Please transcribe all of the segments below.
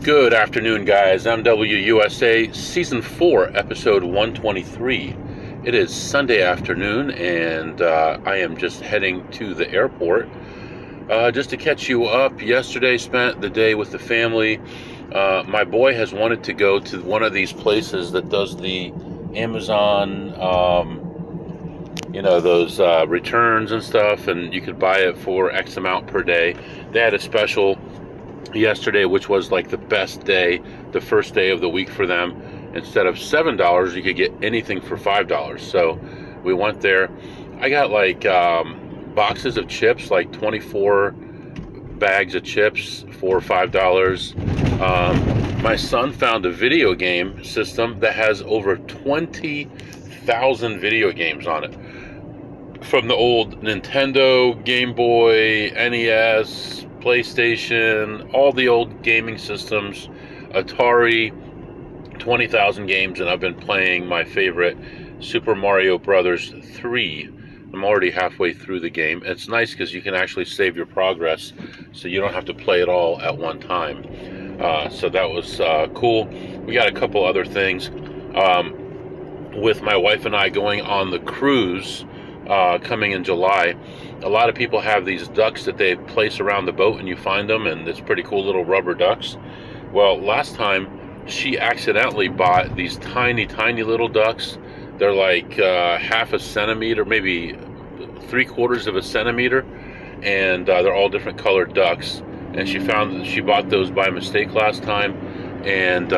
Good afternoon, guys. MWUSA Season 4, Episode 123. It is Sunday afternoon, and I am just heading to the airport. Just to catch you up, yesterday spent the day with the family. My boy has wanted to go to one of these places that does the Amazon, those returns and stuff, and you could buy it for X amount per day. They had a special yesterday, which was like the best day, the first day of the week for them. Instead of $7, you could get anything for $5. So we went there. I got like boxes of chips, like 24 bags of chips for $5. My son found a video game system that has over 20,000 video games on it, from the old Nintendo, Game Boy, NES, PlayStation, all the old gaming systems, Atari, 20,000 games, and I've been playing my favorite, Super Mario Brothers 3. I'm already halfway through the game. It's nice because you can actually save your progress, so you don't have to play it all at one time. So that was cool. We got a couple other things. With my wife and I going on the cruise coming in July. A lot of people have these ducks that they place around the boat, and you find them, and it's pretty cool little rubber ducks. Well, last time she accidentally bought these tiny little ducks. They're like half a centimeter, maybe 3/4 of a centimeter, and they're all different colored ducks. And she found that she bought those by mistake last time, and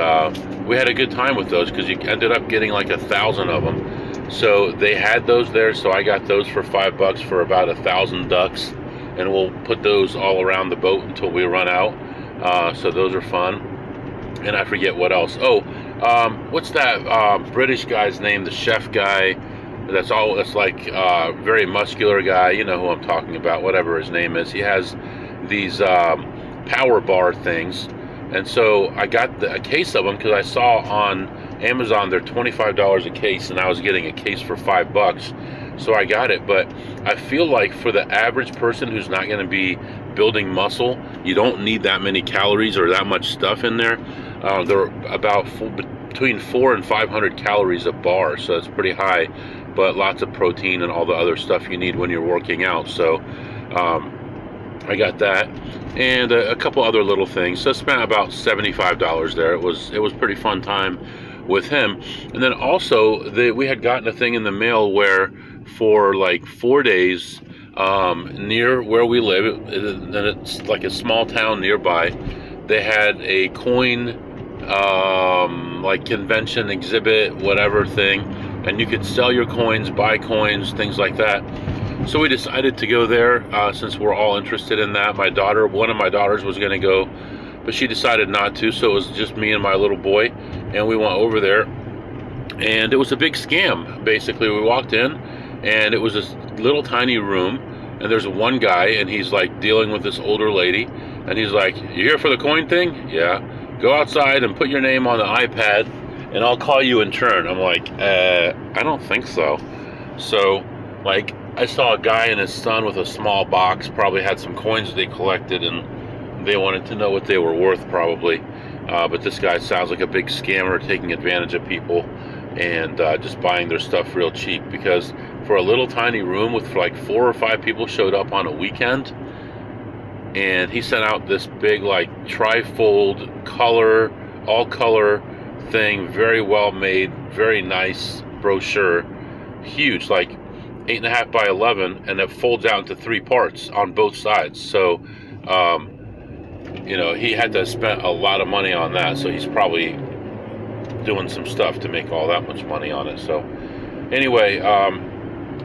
we had a good time with those because you ended up getting like 1,000 of them. So they had those there, so I got those for $5 for about 1,000 ducks, and we'll put those all around the boat until we run out. So those are fun. And I forget what else. What's that British guy's name? The chef guy. That's like very muscular guy. You know who I'm talking about. Whatever his name is. He has these power bar things, and so I got a case of them because I saw on Amazon they're $25 a case, and I was getting a case for $5, so I got it. But I feel like for the average person who's not going to be building muscle, you don't need that many calories or that much stuff in there. They're about between 400 and 500 calories a bar, so it's pretty high, but lots of protein and all the other stuff you need when you're working out. So I got that, and a couple other little things. So I spent about $75 there. It was pretty fun time with him. And then also we had gotten a thing in the mail where for like 4 days near where we live, and it's like a small town nearby, they had a coin like convention exhibit, whatever thing, and you could sell your coins, buy coins, things like that. So we decided to go there since we're all interested in that. One of my daughters was going to go, but she decided not to, so it was just me and my little boy, and we went over there, and it was a big scam. Basically, we walked in, and it was this little tiny room, and there's one guy, and he's like dealing with this older lady, and he's like, "You here for the coin thing?" "Yeah." "Go outside and put your name on the iPad, and I'll call you in turn." I'm like, I don't think so. So, like, I saw a guy and his son with a small box, probably had some coins they collected, and they wanted to know what they were worth, probably. But this guy sounds like a big scammer taking advantage of people and just buying their stuff real cheap, because for a little tiny room with like 4 or 5 people showed up on a weekend, and he sent out this big like tri-fold all color thing, very well made, very nice brochure, huge, like 8.5 by 11, and it folds out into 3 parts on both sides. So he had to spend a lot of money on that, so he's probably doing some stuff to make all that much money on it. So anyway,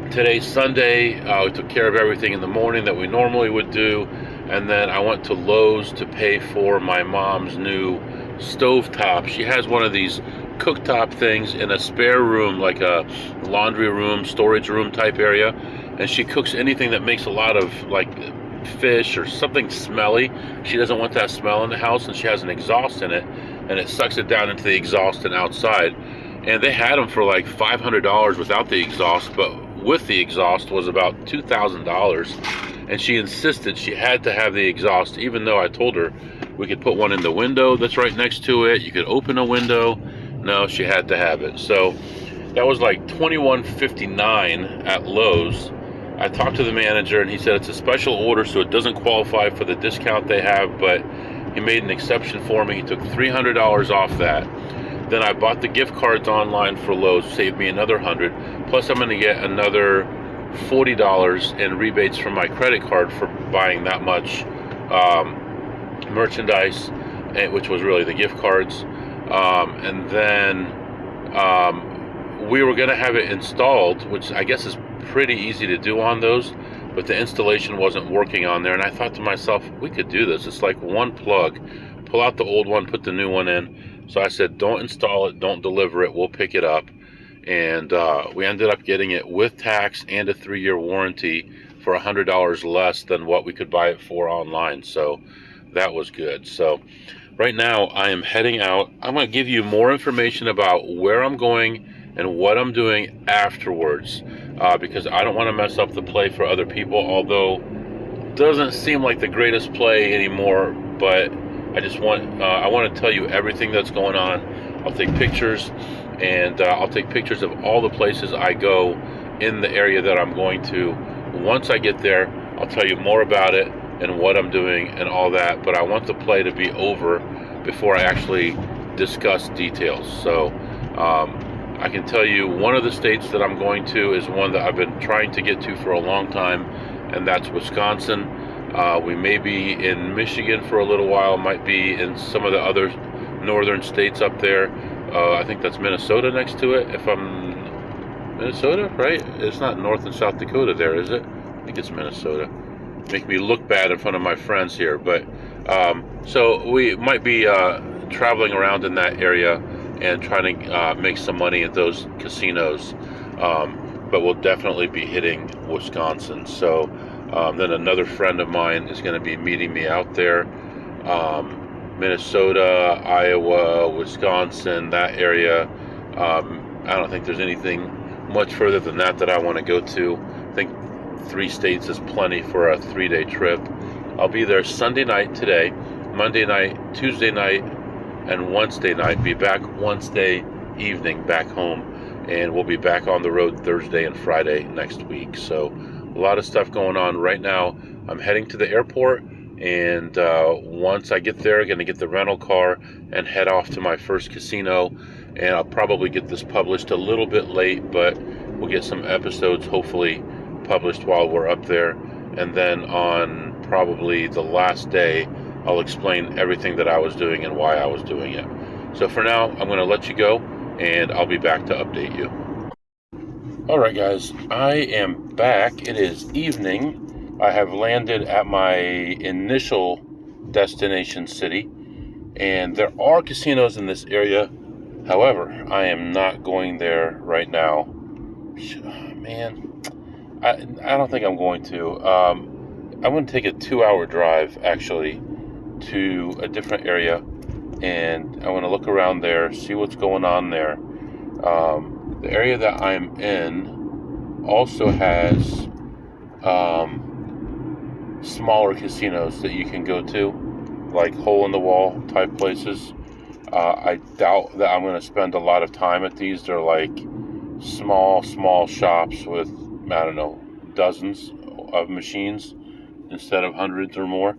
today's Sunday. We took care of everything in the morning that we normally would do, and then I went to Lowe's to pay for my mom's new stovetop. She has one of these cooktop things in a spare room, like a laundry room, storage room type area, and she cooks anything that makes a lot of like fish or something smelly. She doesn't want that smell in the house, and she has an exhaust in it, and it sucks it down into the exhaust and outside. And they had them for like $500 without the exhaust, but with the exhaust was about $2,000. And she insisted she had to have the exhaust, even though I told her We could put one in the window that's right next to it. You could open a window. No, she had to have it. So that was like $21.59 at Lowe's. I talked to the manager and he said it's a special order, so it doesn't qualify for the discount they have, but he made an exception for me. He took $300 off that. Then I bought the gift cards online for Lowe's, saved me another $100. Plus I'm going to get another $40 in rebates from my credit card for buying that much merchandise, which was really the gift cards. And then we were going to have it installed, which I guess is pretty easy to do on those, but the installation wasn't working on there. And I thought to myself, we could do this. It's like one plug. Pull out the old one, put the new one in. So I said, don't install it, don't deliver it, we'll pick it up. And we ended up getting it with tax and a 3-year warranty for $100 less than what we could buy it for online. So that was good. So right now I am heading out. I'm going to give you more information about where I'm going and what I'm doing afterwards, because I don't want to mess up the play for other people, although it doesn't seem like the greatest play anymore, but I just want to tell you everything that's going on. I'll take pictures, and I'll take pictures of all the places I go in the area that I'm going to. Once I get there, I'll tell you more about it and what I'm doing and all that, but I want the play to be over before I actually discuss details. So I can tell you one of the states that I'm going to is one that I've been trying to get to for a long time, and that's Wisconsin. We may be in Michigan for a little while, might be in some of the other northern states up there. I think that's Minnesota next to it. If I'm Minnesota, right? It's not North and South Dakota there, is it? I think it's Minnesota. Make me look bad in front of my friends here, but so we might be traveling around in that area and trying to make some money at those casinos. But we'll definitely be hitting Wisconsin. So then another friend of mine is going to be meeting me out there. Minnesota, Iowa, Wisconsin, that area. I don't think there's anything much further than that I want to go to. I think 3 states is plenty for a 3-day trip. I'll be there Sunday night today, Monday night, Tuesday night, and Wednesday night. Be back Wednesday evening back home, and we'll be back on the road Thursday and Friday next week. So a lot of stuff going on right now. I'm heading to the airport, and once I get there, I'm going to get the rental car and head off to my first casino. And I'll probably get this published a little bit late, but we'll get some episodes hopefully published while we're up there. And then on probably the last day, I'll explain everything that I was doing and why I was doing it. So for now, I'm going to let you go, and I'll be back to update you. Alright guys, I am back. It is evening. I have landed at my initial destination city, and there are casinos in this area. However, I am not going there right now. Man, I don't think I'm going to. I'm going to take a 2-hour drive, actually, to a different area, and I want to look around there, see what's going on there. The area that I'm in also has smaller casinos that you can go to, like hole-in-the-wall type places. I doubt that I'm going to spend a lot of time at these. They're like small shops with, I don't know, dozens of machines instead of hundreds or more.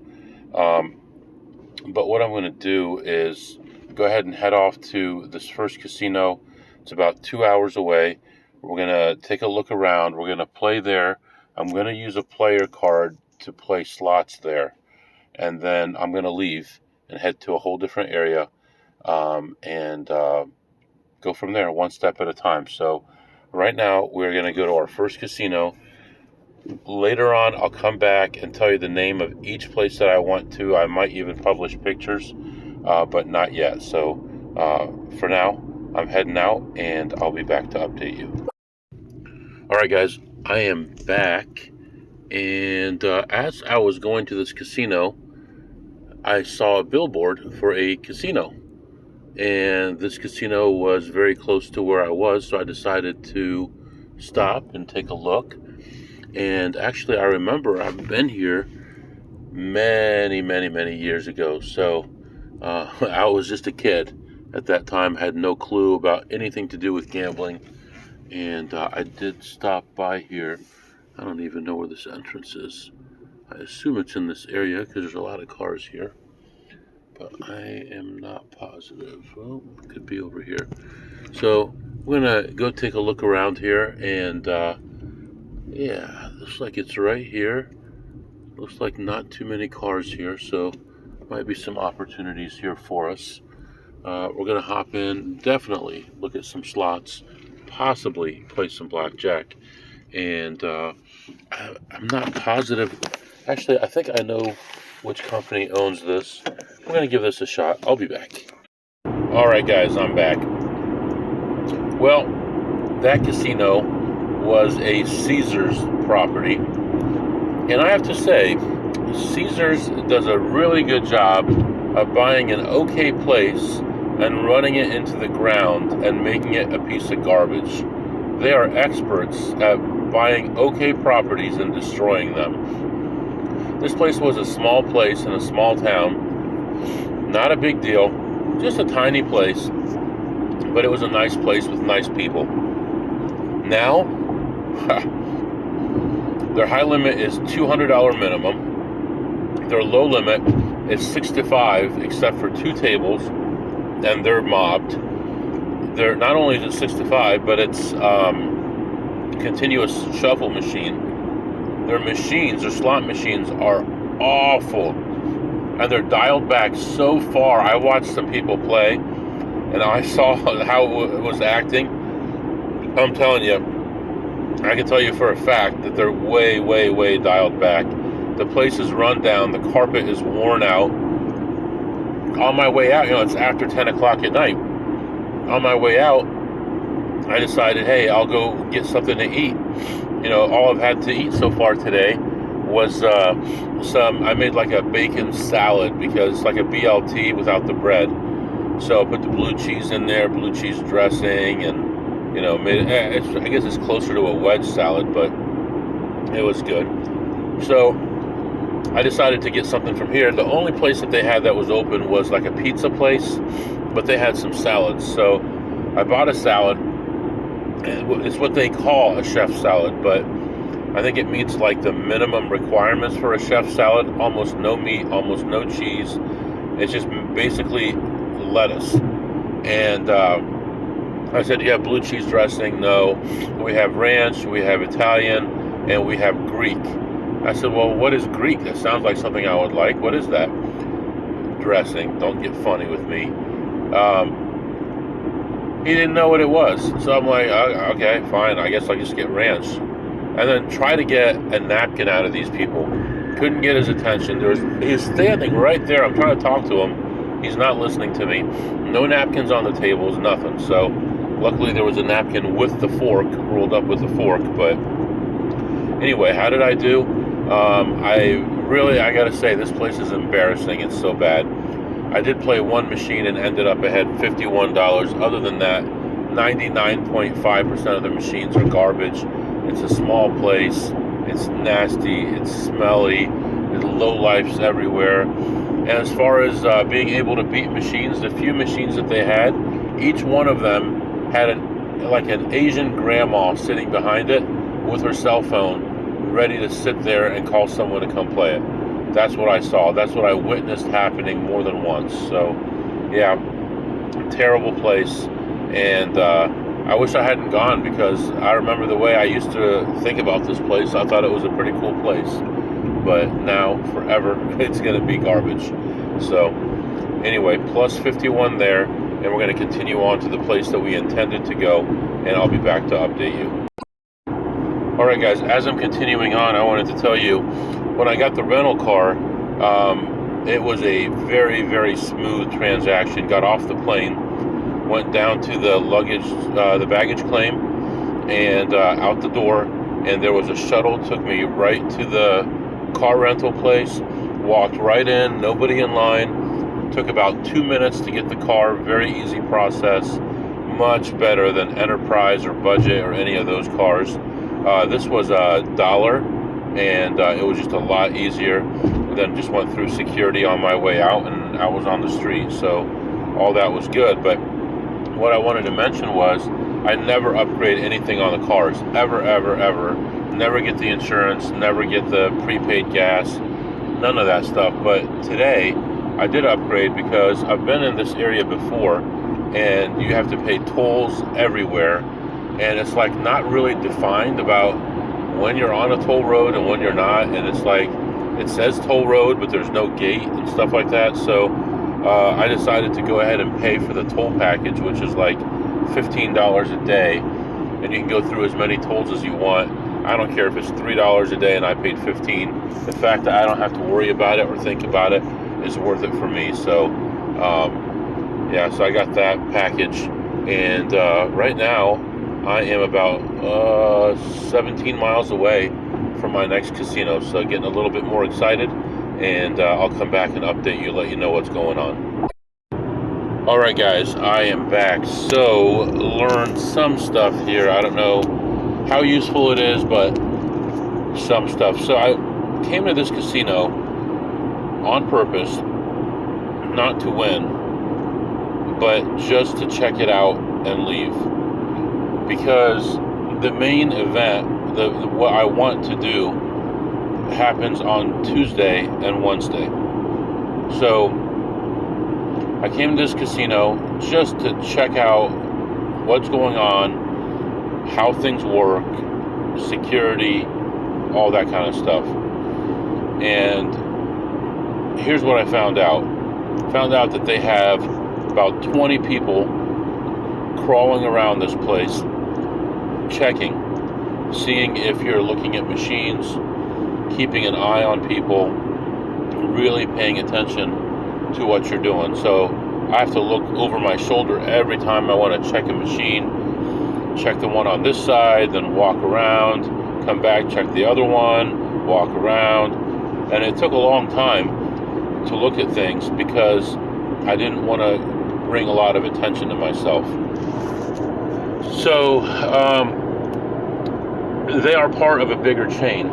But what I'm going to do is go ahead and head off to this first casino. It's about 2 hours away. We're going to take a look around. We're going to play there. I'm going to use a player card to play slots there. And then I'm going to leave and head to a whole different area, and go from there one step at a time. So right now we're going to go to our first casino. Later on, I'll come back and tell you the name of each place that I went to. I might even publish pictures, but not yet. So for now, I'm heading out, and I'll be back to update you. All right, guys, I am back, and as I was going to this casino, I saw a billboard for a casino, and this casino was very close to where I was, so I decided to stop and take a look. And actually, I remember I've been here many years ago. So I was just a kid at that time, had no clue about anything to do with gambling. And I did stop by here. I don't even know where this entrance is. I assume it's in this area because there's a lot of cars here, but I am not positive. Well, it could be over here. So we're gonna go take a look around here, and yeah, looks like it's right here. Looks like not too many cars here, so might be some opportunities here for us. We're gonna hop in, definitely look at some slots, possibly play some blackjack, and I'm not positive. Actually, I think I know which company owns this. We're gonna give this a shot. I'll be back. All right, guys, I'm back. Well, that casino was a Caesars property, and I have to say, Caesars does a really good job of buying an okay place and running it into the ground and making it a piece of garbage. They are experts at buying okay properties and destroying them. This place was a small place in a small town. Not a big deal, just a tiny place, but it was a nice place with nice people. Now, their high limit is $200 minimum. Their low limit is $65, except for 2 tables, and they're mobbed. They're not only is it $65, but it's continuous shuffle machine. Their machines, their slot machines, are awful, and they're dialed back so far. I watched some people play, and I saw how it was acting. I'm telling you, I can tell you for a fact that they're way dialed back. The place is run down. The carpet is worn out. On my way out, it's after 10 o'clock at night. On my way out, I decided, hey, I'll go get something to eat. All I've had to eat so far today was I made like a bacon salad, because it's like a BLT without the bread. So I put the blue cheese in there, blue cheese dressing, and made it, I guess it's closer to a wedge salad, but it was good. So I decided to get something from here. The only place that they had that was open was like a pizza place, but they had some salads. So I bought a salad. It's what they call a chef salad, but I think it meets like the minimum requirements for a chef salad. Almost no meat, almost no cheese. It's just basically lettuce. And I said, do you have blue cheese dressing? No. We have ranch, we have Italian, and we have Greek. I said, well, what is Greek? That sounds like something I would like. What is that? Dressing. Don't get funny with me. He didn't know what it was. So I'm like, okay, fine. I guess I'll just get ranch. And then try to get a napkin out of these people. Couldn't get his attention. He's standing right there. I'm trying to talk to him. He's not listening to me. No napkins on the tables, nothing. So luckily there was a napkin with the fork, rolled up with the fork. But anyway, how did I do? I gotta say, this place is embarrassing. It's so bad. I did play one machine and ended up ahead $51. Other than that, 99.5% of the machines are garbage. It's a small place. It's nasty. It's smelly. There's lowlifes everywhere. And as far as being able to beat machines, the few machines that they had, each one of them had an Asian grandma sitting behind it with her cell phone, ready to sit there and call someone to come play it. That's what I saw. That's what I witnessed happening more than once. So, yeah, terrible place. And I wish I hadn't gone, because I remember the way I used to think about this place. I thought it was a pretty cool place. But now, forever, it's going to be garbage. So, anyway, plus 51 there. And we're going to continue on to the place that we intended to go. And I'll be back to update you. All right, guys, as I'm continuing on, I wanted to tell you, when I got the rental car, it was a very smooth transaction. Got off the plane, went down to the the baggage claim, and out the door, and there was a shuttle, took me right to the car rental place, walked right in, nobody in line, took about 2 minutes to get the car, very easy process, much better than Enterprise or Budget or any of those cars. This was $1, and it was just a lot easier. then just went through security on my way out, and I was on the street. So all that was good. But what I wanted to mention was I never upgrade anything on the cars, ever, ever, ever. Never get the insurance, never get the prepaid gas, none of that stuff. But today I did upgrade because I've been in this area before, and you have to pay tolls everywhere, and it's like not really defined about when you're on a toll road and when you're not. And it's like it says toll road, but there's no gate and stuff like that. So I decided to go ahead and pay for the toll package, which is like $15 a day, and you can go through as many tolls as you want. I don't care if it's $3 a day and I paid $15. The fact that I don't have to worry about it or think about it is worth it for me. So yeah, so I got that package, and right now I am about 17 miles away from my next casino, so getting a little bit more excited, and I'll come back and update you, let you know what's going on. Alright guys, I am back. So learned some stuff here. I don't know how useful it is, but some stuff. So I came to this casino on purpose, not to win, but just to check it out and leave, because the main event, what I want to do, happens on Tuesday and Wednesday. So I came to this casino just to check out what's going on, how things work, security, all that kind of stuff. And here's what I found out. Found out that they have about 20 people crawling around this place, checking, seeing if you're looking at machines, keeping an eye on people, really paying attention to what you're doing. So I have to look over my shoulder every time I want to check a machine, check the one on this side, then walk around, come back, check the other one, walk around. And it took a long time to look at things because I didn't want to bring a lot of attention to myself. So they are part of a bigger chain.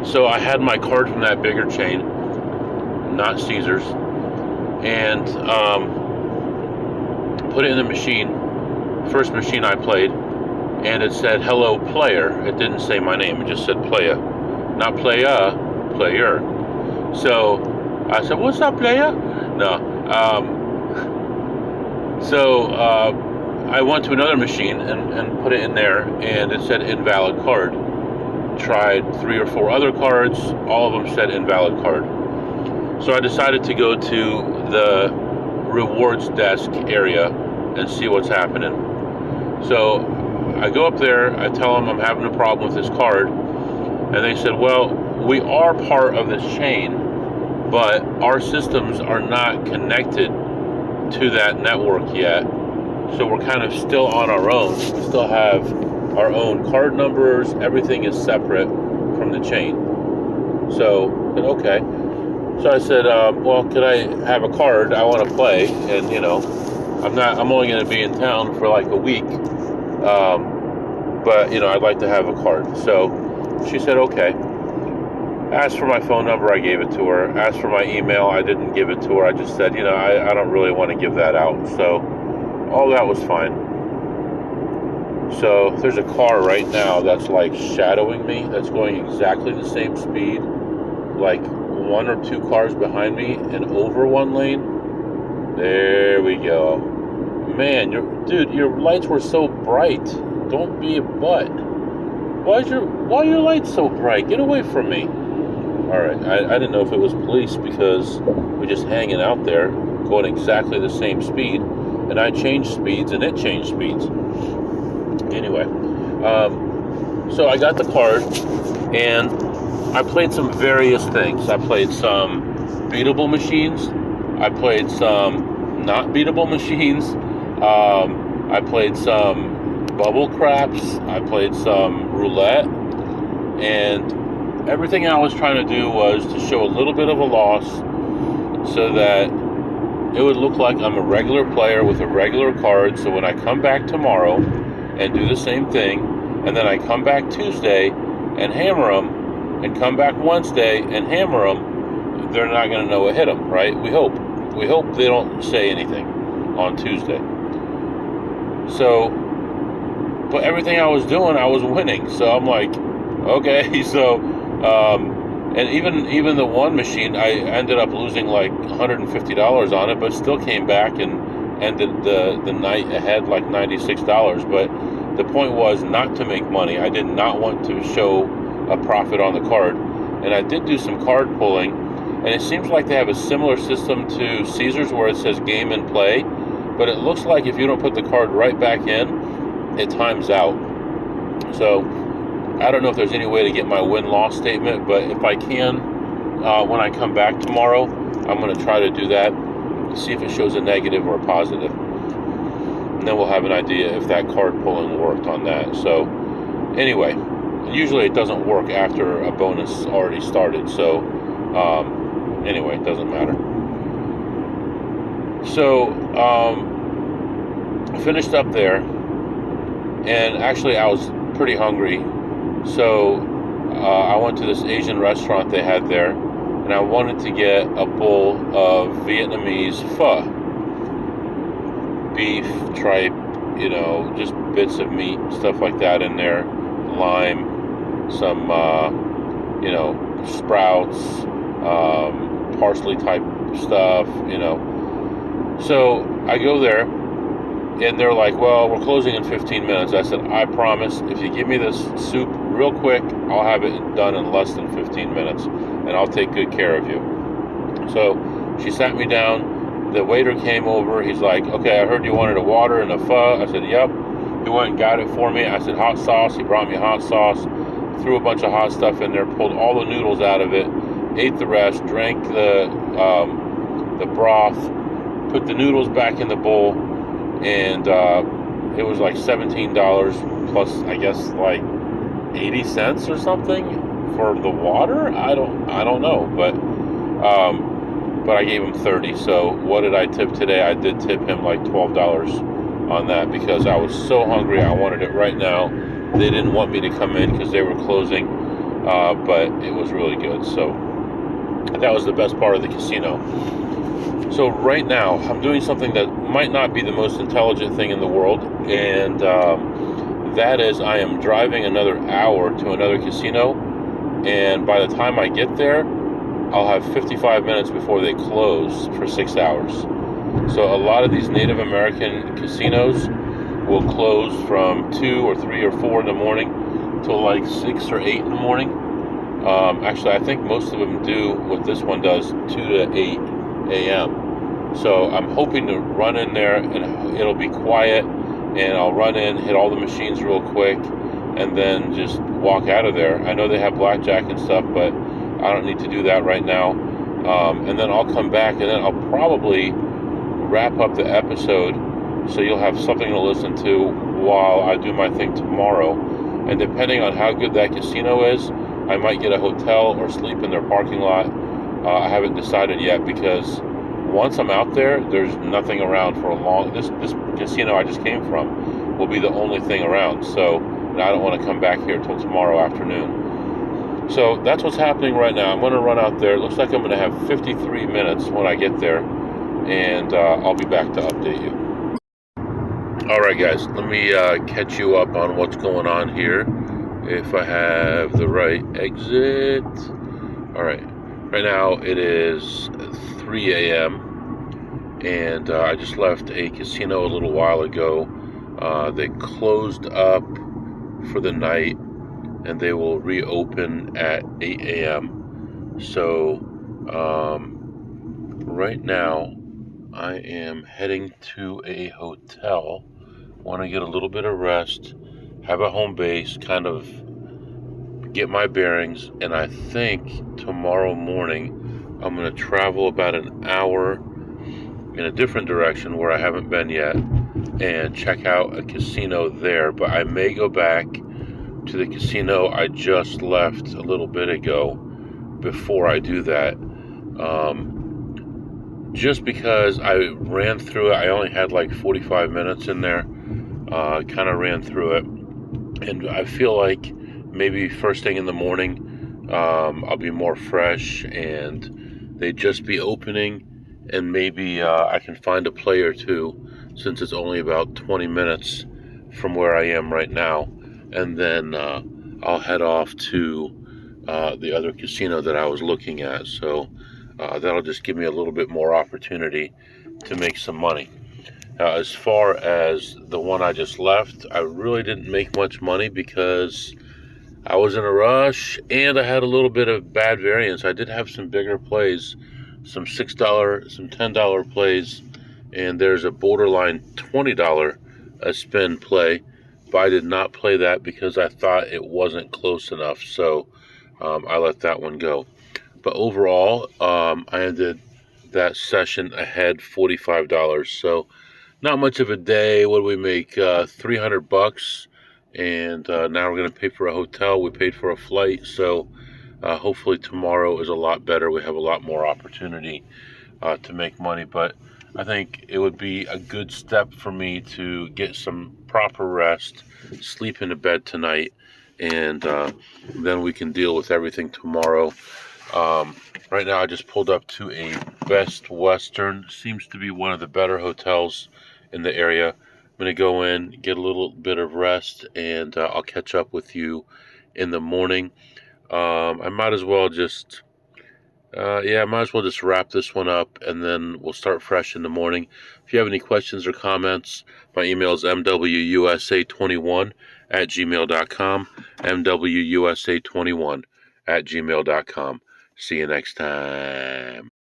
So I had my card from that bigger chain, not Caesars, and put it in the machine, first machine I played, and it said hello player. It didn't say my name, it just said playa, not playa, player. So I said, what's up, playa? No. So I went to another machine and put it in there, and it said invalid card. Tried 3 or 4 other cards, all of them said invalid card. So I decided to go to the rewards desk area and see what's happening. So I go up there, I tell them I'm having a problem with this card, and they said, well, we are part of this chain, but our systems are not connected to that network yet. So we're kind of still on our own. We still have our own card numbers. Everything is separate from the chain. So I said, okay. So I said, well, could I have a card? I want to play, and I'm only going to be in town for like a week, but I'd like to have a card. So she said, okay. Asked for my phone number, I gave it to her. Asked for my email, I didn't give it to her. I just said, I don't really want to give that out. So all that was fine. So there's a car right now that's like shadowing me, that's going exactly the same speed, like 1 or 2 cars behind me and over one lane. There we go. Man, your lights were so bright. Don't be a butt. Why are your lights so bright? Get away from me. Alright, I didn't know if it was police because we're just hanging out there going exactly the same speed, and I changed speeds and it changed speeds. Anyway, so I got the card and I played some various things. I played some beatable machines. I played some not beatable machines. I played some bubble craps. I played some roulette. And everything I was trying to do was to show a little bit of a loss so that it would look like I'm a regular player with a regular card. So when I come back tomorrow and do the same thing, and then I come back Tuesday and hammer them, and come back Wednesday and hammer them, they're not going to know what hit them, right? We hope they don't say anything on Tuesday. So, but everything I was doing, I was winning. So I'm like, okay. So, and even the one machine, I ended up losing like $150 on it, but still came back and ended the night ahead like $96. But the point was not to make money. I did not want to show a profit on the card. And I did do some card pulling, and it seems like they have a similar system to Caesars where it says game and play, but it looks like if you don't put the card right back in, it times out. So I don't know if there's any way to get my win-loss statement, but if I can, when I come back tomorrow, I'm going to try to do that, see if it shows a negative or a positive. And then we'll have an idea if that card pulling worked on that. So anyway, usually it doesn't work after a bonus already started. So anyway, it doesn't matter. So finished up there, and actually I was pretty hungry. So I went to this Asian restaurant they had there, and I wanted to get a bowl of Vietnamese pho. Beef, tripe, just bits of meat, stuff like that in there, lime, some, sprouts, parsley type stuff, So I go there, and they're like, well, we're closing in 15 minutes. I said, I promise, if you give me this soup real quick, I'll have it done in less than 15 minutes, and I'll take good care of you. So she sat me down. The waiter came over. He's like, okay, I heard you wanted a water and a pho. I said, yep. He went and got it for me. I said, hot sauce. He brought me hot sauce, threw a bunch of hot stuff in there, pulled all the noodles out of it, ate the rest, drank the broth, put the noodles back in the bowl, and it was like $17 plus, I guess, like 80 cents or something for the water. I don't know, but I gave him 30. So what did I tip today? I did tip him like $12 on that because I was so hungry. I wanted it right now. They didn't want me to come in because they were closing, but it was really good. So that was the best part of the casino. So right now I'm doing something that might not be the most intelligent thing in the world, and that is I am driving another hour to another casino, and by the time I get there, I'll have 55 minutes before they close for 6 hours. So a lot of these Native American casinos will close from 2 or 3 or 4 in the morning till like 6 or 8 in the morning. Actually, I think most of them do what this one does, 2 to 8 a.m. So I'm hoping to run in there and it'll be quiet, and I'll run in, hit all the machines real quick, and then just walk out of there. I know they have blackjack and stuff, but I don't need to do that right now. And then I'll come back, and then I'll probably wrap up the episode so you'll have something to listen to while I do my thing tomorrow. And depending on how good that casino is, I might get a hotel or sleep in their parking lot. I haven't decided yet, because once I'm out there, there's nothing around for a long... This casino I just came from will be the only thing around. So I don't want to come back here till tomorrow afternoon. So that's what's happening right now. I'm going to run out there. It looks like I'm going to have 53 minutes when I get there, and I'll be back to update you. All right, guys, let me catch you up on what's going on here. If I have the right exit. All right. Right now it is 3 a.m. and I just left a casino a little while ago. They closed up for the night, and they will reopen at 8 a.m. So right now I am heading to a hotel. Want to get a little bit of rest, have a home base, kind of get my bearings, and I think tomorrow morning I'm going to travel about an hour in a different direction where I haven't been yet and check out a casino there. But I may go back to the casino I just left a little bit ago before I do that, just because I ran through it. I only had like 45 minutes in there, kind of ran through it, and I feel like maybe first thing in the morning I'll be more fresh and they'd just be opening, and maybe I can find a play or two, since it's only about 20 minutes from where I am right now, and then I'll head off to the other casino that I was looking at. So that'll just give me a little bit more opportunity to make some money. Now, as far as the one I just left, I really didn't make much money because I was in a rush and I had a little bit of bad variance. I did have some bigger plays, some $6, some $10 plays, and there's a borderline $20 a spin play, but I did not play that because I thought it wasn't close enough, so I let that one go. But overall, I ended that session ahead $45. So not much of a day. What do we make? $300, and now we're going to pay for a hotel. We paid for a flight, so hopefully tomorrow is a lot better. We have a lot more opportunity to make money, but I think it would be a good step for me to get some proper rest, sleep in a bed tonight, and then we can deal with everything tomorrow. Right now, I just pulled up to a Best Western. Seems to be one of the better hotels in the area. I'm going to go in, get a little bit of rest, and I'll catch up with you in the morning. I might as well just wrap this one up, and then we'll start fresh in the morning. If you have any questions or comments, my email is mwusa21@gmail.com, mwusa21@gmail.com. See you next time.